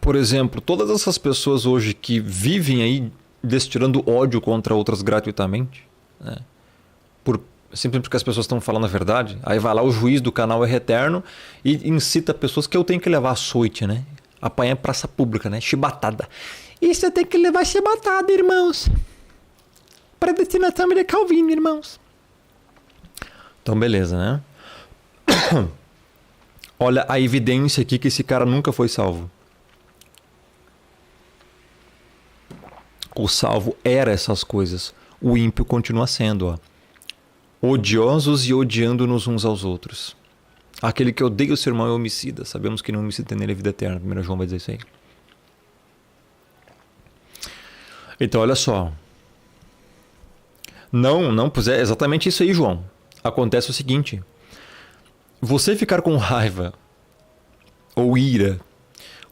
Por exemplo, todas essas pessoas hoje que vivem aí destilando ódio contra outras gratuitamente, né? Simplesmente porque as pessoas estão falando a verdade, aí vai lá o juiz do canal É Eterno e incita pessoas que eu tenho que levar açoite, né? Apanhar em praça pública, né? Chibatada. Isso eu tenho que levar chibatada, irmãos. Predestinação de Calvino, irmãos. Então, beleza, né? Olha a evidência aqui que esse cara nunca foi salvo. O salvo era essas coisas. O ímpio continua sendo, ó. Odiosos e odiando-nos uns aos outros. Aquele que odeia o seu irmão é homicida. Sabemos que não homicida tem nele a vida eterna. 1 João vai dizer isso aí. Então, olha só. Não, pois é exatamente isso aí, João. Acontece o seguinte. Você ficar com raiva ou ira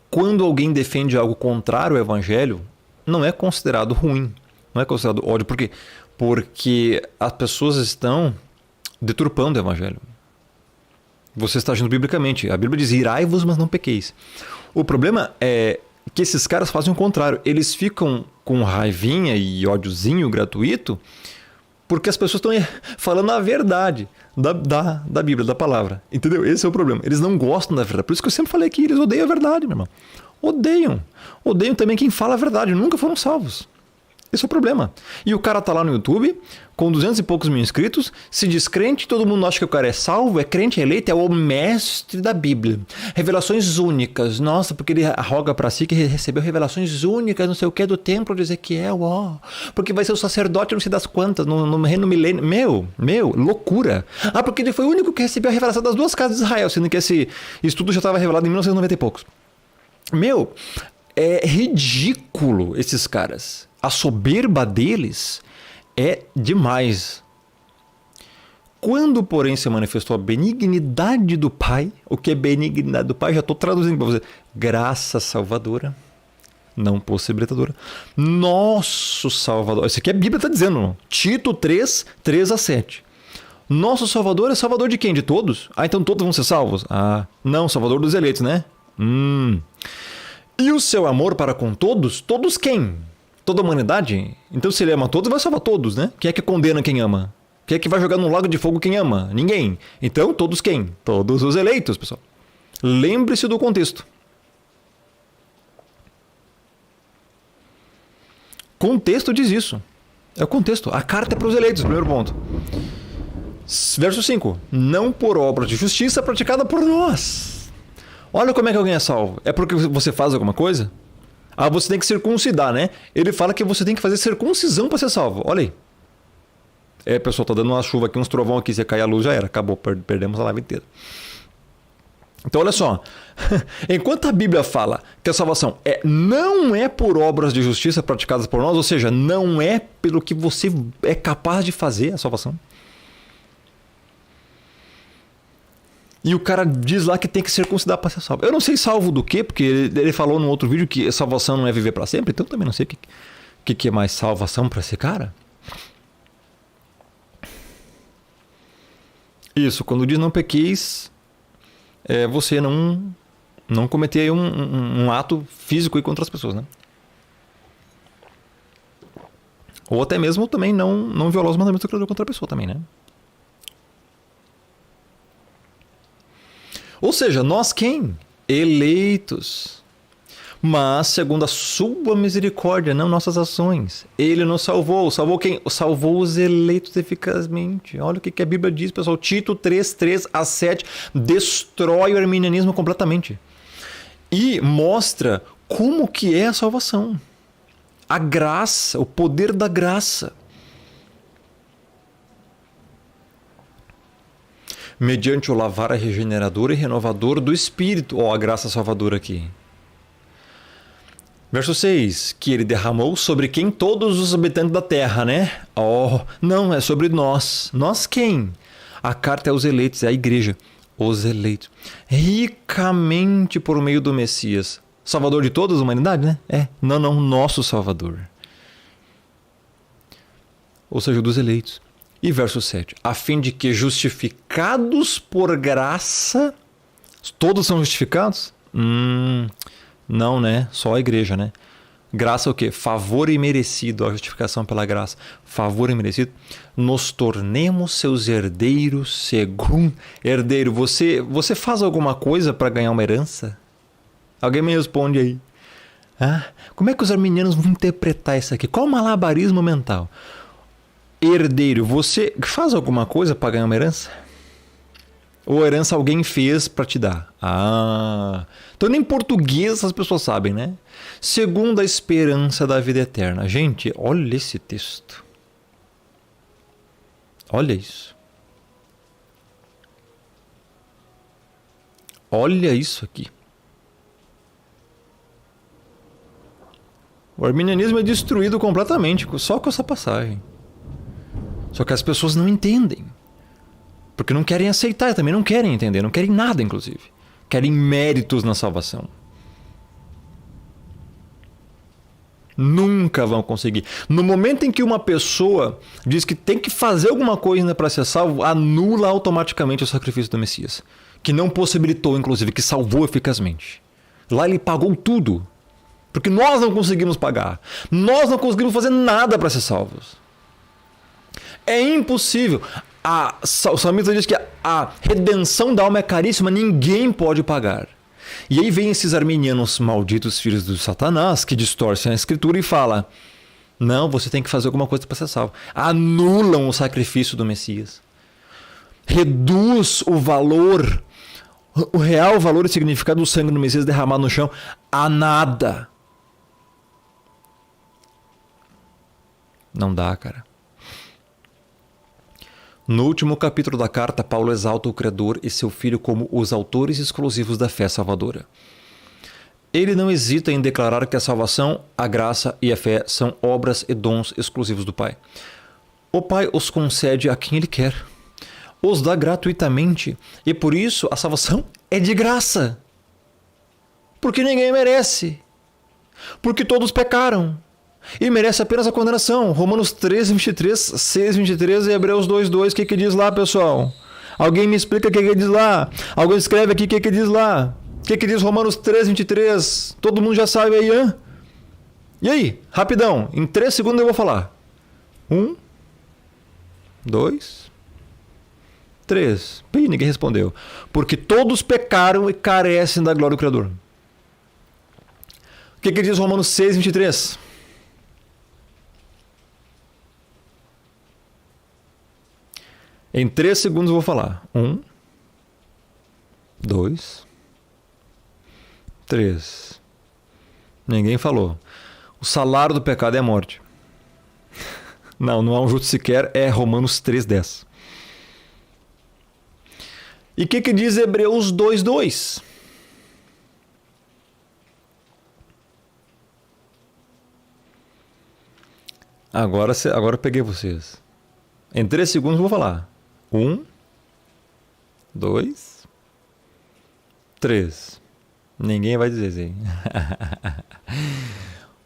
quando alguém defende algo contrário ao evangelho não é considerado ruim. Não é considerado ódio. Por quê? Porque as pessoas estão deturpando o evangelho. Você está agindo biblicamente. A Bíblia diz, irai-vos, mas não pequeis. O problema é que esses caras fazem o contrário. Eles ficam com raivinha e ódiozinho gratuito porque as pessoas estão falando a verdade da Bíblia, da palavra. Entendeu? Esse é o problema. Eles não gostam da verdade. Por isso que eu sempre falei que eles odeiam a verdade, meu irmão. Odeiam. Odeiam também quem fala a verdade. Nunca foram salvos. Esse é o problema. E o cara tá lá no YouTube, com 200 e poucos mil inscritos, se diz crente, todo mundo acha que o cara é salvo, é crente, é eleito, é o mestre da Bíblia. Revelações únicas. Nossa, porque ele arroga pra si que recebeu revelações únicas, não sei o que, do templo de Ezequiel, ó. Porque vai ser o sacerdote, não sei das quantas, no reino milênio. Meu, loucura. Ah, porque ele foi o único que recebeu a revelação das duas casas de Israel, sendo que esse estudo já estava revelado em 1990 e poucos. Meu, é ridículo esses caras. A soberba deles é demais. Quando, porém, se manifestou a benignidade do Pai, o que é benignidade do Pai? Já estou traduzindo para você. Graça salvadora, não possibilitadora. Nosso Salvador. Isso aqui a Bíblia está dizendo. Tito 3, 3-7. Nosso Salvador é Salvador de quem? De todos? Ah, então todos vão ser salvos? Ah, não, Salvador dos eleitos, né? E o seu amor para com todos? Todos quem? Toda a humanidade? Então se ele ama todos, vai salvar todos, né? Quem é que condena quem ama? Quem é que vai jogar no lago de fogo quem ama? Ninguém. Então todos quem? Todos os eleitos, pessoal. Lembre-se do contexto. Contexto diz isso. É o contexto. A carta é para os eleitos, primeiro ponto. Verso 5. Não por obra de justiça praticada por nós. Olha como é que alguém é salvo. É porque você faz alguma coisa? Ah, você tem que circuncidar, né? Ele fala que você tem que fazer circuncisão para ser salvo. Olha aí. É, pessoal, tá dando uma chuva aqui, uns trovão aqui, se cair a luz já era. Acabou, perdemos a live inteira. Então, olha só. Enquanto a Bíblia fala que a salvação não é por obras de justiça praticadas por nós, ou seja, não é pelo que você é capaz de fazer a salvação. E o cara diz lá que tem que circuncidar para ser salvo. Eu não sei salvo do quê, porque ele falou num outro vídeo que salvação não é viver para sempre, então eu também não sei o que é mais salvação para esse cara. Isso, quando diz não pequeis, você não cometer aí um ato físico aí contra as pessoas, né? Ou até mesmo também não violar os mandamentos do Criador contra a pessoa também, né? Ou seja, nós quem? Eleitos. Mas segundo a sua misericórdia, não nossas ações. Ele nos salvou. Salvou quem? Salvou os eleitos eficazmente. Olha o que a Bíblia diz, pessoal. Tito 3, 3-7 destrói o arminianismo completamente. E mostra como que é a salvação. A graça, o poder da graça. Mediante o lavar regenerador e renovador do Espírito. Ó, a graça salvadora aqui. Verso 6. Que ele derramou sobre quem? Todos os habitantes da terra, né? Ó, não, é sobre nós. Nós quem? A carta é aos eleitos, é a igreja. Os eleitos. Ricamente por meio do Messias. Salvador de toda a humanidade, né? Não, nosso Salvador. Ou seja, dos eleitos. E verso 7. A fim de que justificados por graça, todos são justificados? Não, né? Só a igreja, né? Graça é o quê? Favor imerecido, a justificação pela graça. Favor imerecido. Nos tornemos seus herdeiros segundo... Herdeiro, você faz alguma coisa para ganhar uma herança? Alguém me responde aí. Como é que os arminianos vão interpretar isso aqui? Qual o malabarismo mental? Herdeiro, você faz alguma coisa para ganhar uma herança? Ou a herança alguém fez para te dar? Então nem em português as pessoas sabem, né? Segundo a esperança da vida eterna. Gente, olha esse texto. Olha isso. Olha isso aqui. O arminianismo é destruído completamente só com essa passagem. Só que as pessoas não entendem. Porque não querem aceitar, também não querem entender, não querem nada, inclusive. Querem méritos na salvação. Nunca vão conseguir. No momento em que uma pessoa diz que tem que fazer alguma coisa para ser salvo, anula automaticamente o sacrifício do Messias. Que não possibilitou, inclusive, que salvou eficazmente. Lá ele pagou tudo. Porque nós não conseguimos pagar. Nós não conseguimos fazer nada para ser salvos. É impossível. O salmista diz que a redenção da alma é caríssima, ninguém pode pagar. E aí vem esses arminianos malditos filhos do Satanás que distorcem a escritura e falam: não, você tem que fazer alguma coisa para ser salvo. Anulam o sacrifício do Messias. Reduz o valor, o real valor e significado do sangue do Messias derramado no chão a nada. Não dá, cara. No último capítulo da carta, Paulo exalta o credor e seu filho como os autores exclusivos da fé salvadora. Ele não hesita em declarar que a salvação, a graça e a fé são obras e dons exclusivos do Pai. O Pai os concede a quem Ele quer, os dá gratuitamente, e por isso a salvação é de graça. Porque ninguém merece. Porque todos pecaram. E merece apenas a condenação. Romanos 3, 23, 6, 23 e Hebreus 2, 2. O que diz lá, pessoal? Alguém me explica o que diz lá? Alguém escreve aqui o que diz lá? O que diz Romanos 3, 23? Todo mundo já sabe aí, hein? E aí? Rapidão. Em 3 segundos eu vou falar. 1, 2, 3. Ih, ninguém respondeu. Porque todos pecaram e carecem da glória do Criador. O que diz Romanos 6, 23? Em 3 segundos eu vou falar. 1, 2, 3. Ninguém falou. O salário do pecado é a morte. Não há um justo sequer, é Romanos 3,10. E o que diz Hebreus 2,2? Agora eu peguei vocês. Em 3 segundos eu vou falar. 1, 2, 3. Ninguém vai dizer assim.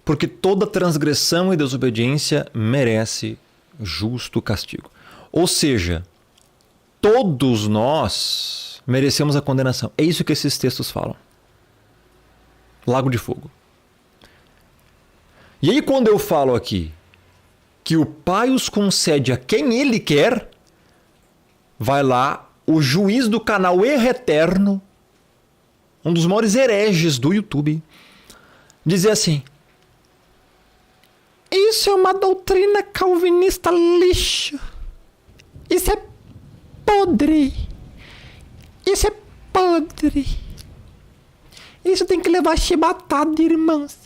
Porque toda transgressão e desobediência merece justo castigo. Ou seja, todos nós merecemos a condenação. É isso que esses textos falam. Lago de fogo. E aí quando eu falo aqui que o Pai os concede a quem Ele quer, vai lá o juiz do canal Erro Eterno, um dos maiores hereges do YouTube, dizer assim: isso é uma doutrina calvinista lixo. Isso é podre. Isso é podre. Isso tem que levar chibatada, irmãos.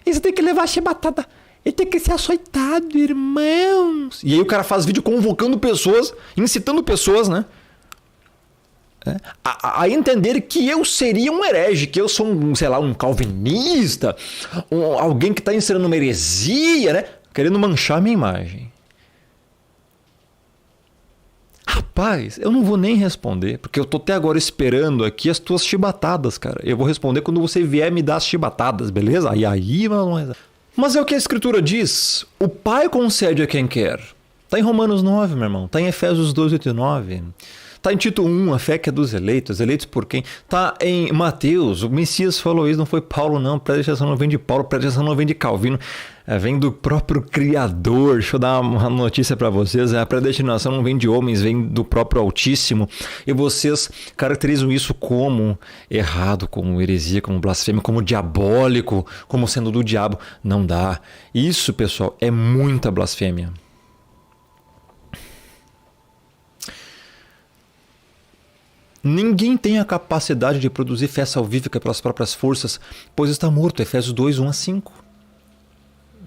Isso tem que levar chibatada. Ele tem que ser açoitado, irmãos. E aí o cara faz vídeo convocando pessoas, incitando pessoas, né? A entender que eu seria um herege, que eu sou um calvinista, alguém que está ensinando uma heresia, né? Querendo manchar a minha imagem. Rapaz, eu não vou nem responder, porque eu tô até agora esperando aqui as tuas chibatadas, cara. Eu vou responder quando você vier me dar as chibatadas, beleza? Aí, mano. Mas é o que a Escritura diz. O Pai concede a quem quer. Tá em Romanos 9, meu irmão. Tá em Efésios 2, 8 e 9. Tá em Tito 1, a fé que é dos eleitos. Eleitos por quem? Tá em Mateus, o Messias falou isso, não foi Paulo não. Predestinação não vem de Paulo, predestinação não vem de Calvino. Vem do próprio Criador. Deixa eu dar uma notícia para vocês. A predestinação não vem de homens, vem do próprio Altíssimo. E vocês caracterizam isso como errado, como heresia, como blasfêmia, como diabólico, como sendo do diabo. Não dá. Isso, pessoal, é muita blasfêmia. Ninguém tem a capacidade de produzir fé salvífica pelas próprias forças, pois está morto. Efésios 2, 1-5.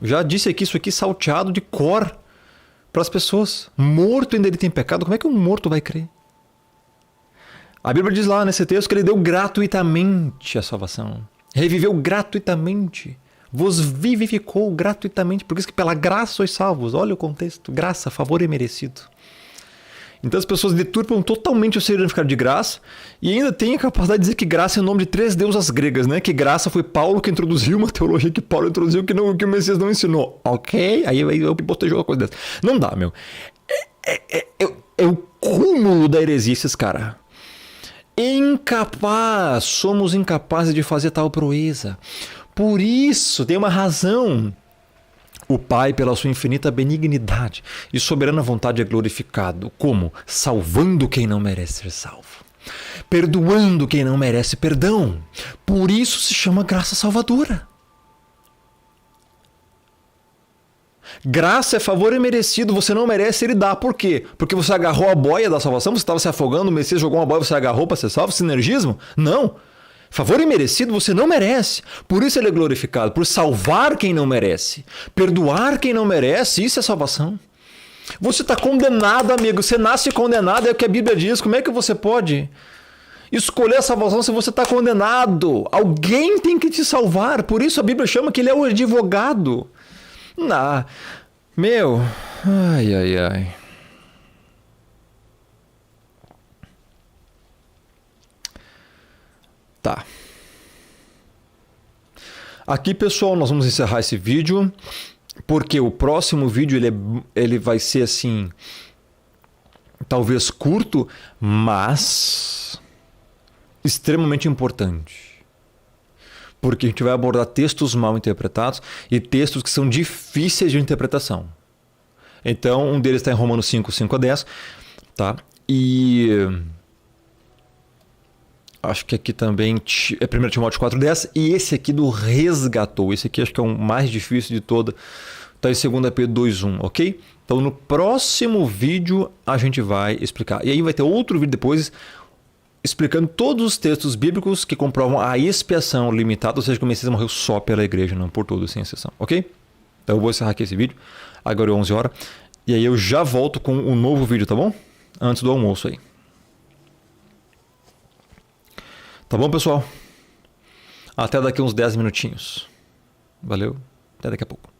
Já disse aqui isso aqui salteado de cor para as pessoas. Morto ainda ele tem pecado. Como é que um morto vai crer? A Bíblia diz lá nesse texto que ele deu gratuitamente a salvação. Reviveu gratuitamente. Vos vivificou gratuitamente. Por isso que pela graça sois salvos. Olha o contexto. Graça, favor imerecido. Então as pessoas deturpam totalmente o significado de graça e ainda tem a capacidade de dizer que graça é o nome de 3 deusas gregas, né? Que graça foi Paulo que introduziu uma teologia que Paulo introduziu que o Messias não ensinou. Ok? Aí eu botejou uma coisa dessa. Não dá, meu. É o cúmulo da heresia esses caras. Somos incapazes de fazer tal proeza. Por isso, tem uma razão. O Pai, pela sua infinita benignidade e soberana vontade, é glorificado. Como? Salvando quem não merece ser salvo. Perdoando quem não merece perdão. Por isso se chama graça salvadora. Graça é favor imerecido, você não merece, ele dá. Por quê? Porque você agarrou a boia da salvação, você estava se afogando, o Messias jogou uma boia, você agarrou para ser salvo, sinergismo? Não. Favor imerecido você não merece. Por isso ele é glorificado. Por salvar quem não merece. Perdoar quem não merece. Isso é salvação. Você está condenado, amigo. Você nasce condenado. É o que a Bíblia diz. Como é que você pode escolher a salvação se você está condenado? Alguém tem que te salvar. Por isso a Bíblia chama que ele é o advogado. Meu. Ai. Tá. Aqui, pessoal, nós vamos encerrar esse vídeo, porque o próximo vídeo ele vai ser assim, talvez curto, mas extremamente importante. Porque a gente vai abordar textos mal interpretados e textos que são difíceis de interpretação. Então, um deles está em Romanos 5, 5-10, tá? E acho que aqui também é 1 Timóteo 4,10. E esse aqui do resgatou. Esse aqui acho que é o mais difícil de toda. Está em 2 Pedro 2,1, ok? Então no próximo vídeo a gente vai explicar. E aí vai ter outro vídeo depois explicando todos os textos bíblicos que comprovam a expiação limitada. Ou seja, que o Messias morreu só pela igreja, não por todos, sem exceção, ok? Então eu vou encerrar aqui esse vídeo. Agora é 11 horas. E aí eu já volto com um novo vídeo, tá bom? Antes do almoço aí. Tá bom, pessoal? Até daqui uns 10 minutinhos. Valeu, até daqui a pouco.